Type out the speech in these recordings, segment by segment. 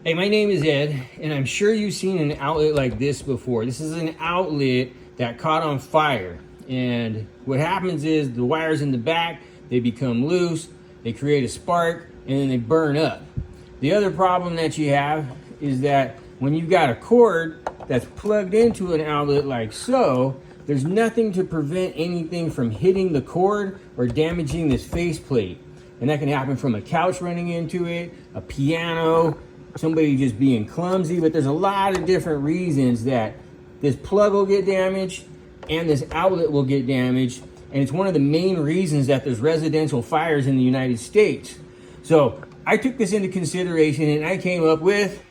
Hey, my name is Ed, and I'm sure you've seen an outlet like this before. This is an outlet that caught on fire. And what happens is the wires in the back, they become loose, they create a spark, and then they burn up. The other problem that you have is that when you've got a cord that's plugged into an outlet like so, there's nothing to prevent anything from hitting the cord or damaging this faceplate. And that can happen from a couch running into it, a piano, somebody just being clumsy, but there's a lot of different reasons that this plug will get damaged and this outlet will get damaged. And it's one of the main reasons that there's residential fires in the United States. So I took this into consideration and I came up with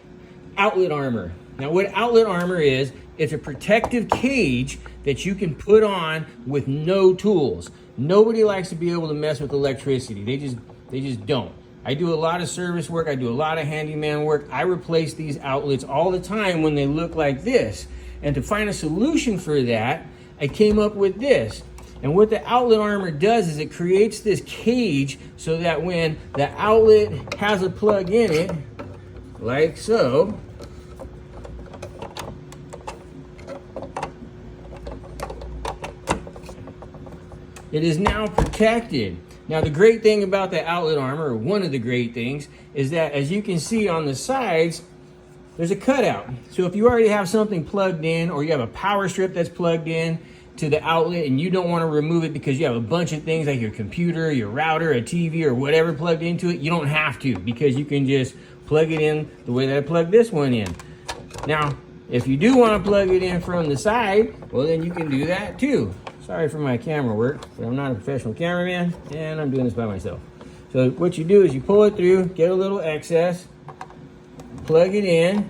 outlet armor. Now what outlet armor is, it's a protective cage that you can put on with no tools. Nobody likes to be able to mess with electricity. They just don't. I do a lot of service work. I do a lot of handyman work. I replace these outlets all the time when they look like this. And to find a solution for that, I came up with this. And what the outlet armor does is it creates this cage so that when the outlet has a plug in it, like so, it is now protected. Now the great thing about the outlet armor, or one of the great things, is that as you can see on the sides, there's a cutout. So if you already have something plugged in, or you have a power strip that's plugged in to the outlet and you don't want to remove it because you have a bunch of things like your computer, your router, a TV, or whatever plugged into it, you don't have to, because you can just plug it in the way that I plugged this one in. Now, if you do want to plug it in from the side, well then you can do that too. Sorry for my camera work, but I'm not a professional cameraman and I'm doing this by myself. So what you do is you pull it through, get a little excess, plug it in,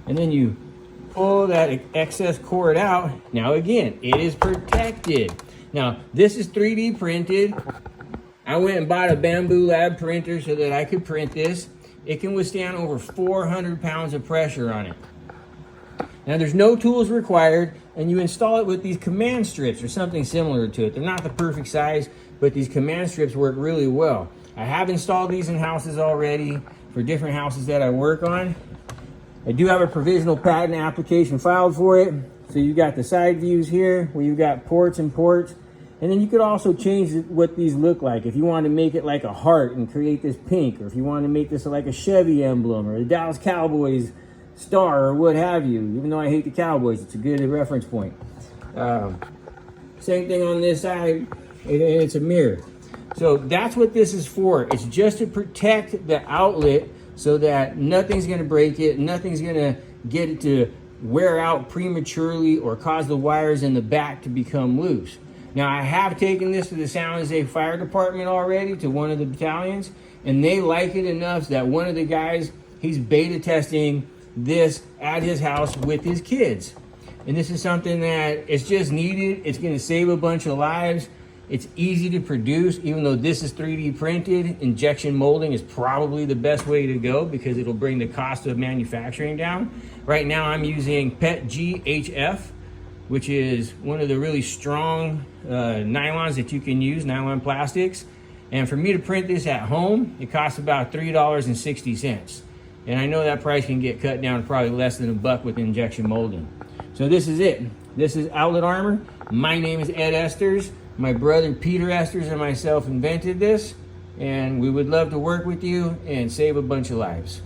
and then you pull that excess cord out. Now again, it is protected. Now this is 3D printed. I went and bought a Bambu Lab printer so that I could print this. It can withstand over 400 pounds of pressure on it. Now there's no tools required, and you install it with these command strips or something similar to it. They're not the perfect size, but these command strips work really well. I have installed these in houses already for different houses that I work on. I do have a provisional patent application filed for it. So you got the side views here where you got ports and ports. And then you could also change what these look like. If you want to make it like a heart and create this pink, or if you want to make this like a Chevy emblem or the Dallas Cowboys star or what have you. Even though I hate the Cowboys, it's a good reference point. Same thing on this side, it's a mirror. So that's what this is for. It's just to protect the outlet so that nothing's going to break it, nothing's going to get it to wear out prematurely or cause the wires in the back to become loose. Now I have taken this to the San Jose Fire Department already, to one of the battalions, and they like it enough that one of the guys, he's beta testing this at his house with his kids. And this is something that it's just needed. It's going to save a bunch of lives. It's easy to produce, even though this is 3D printed. Injection molding is probably the best way to go because it'll bring the cost of manufacturing down. Right now I'm using PET GHF, which is one of the really strong nylons that you can use, nylon plastics. And for me to print this at home, it costs about $3.60. And I know that price can get cut down to probably less than $1 with injection molding. So this is it. This is outlet armor. My name is Ed Esters. My brother Peter Esters and myself invented this. And we would love to work with you and save a bunch of lives.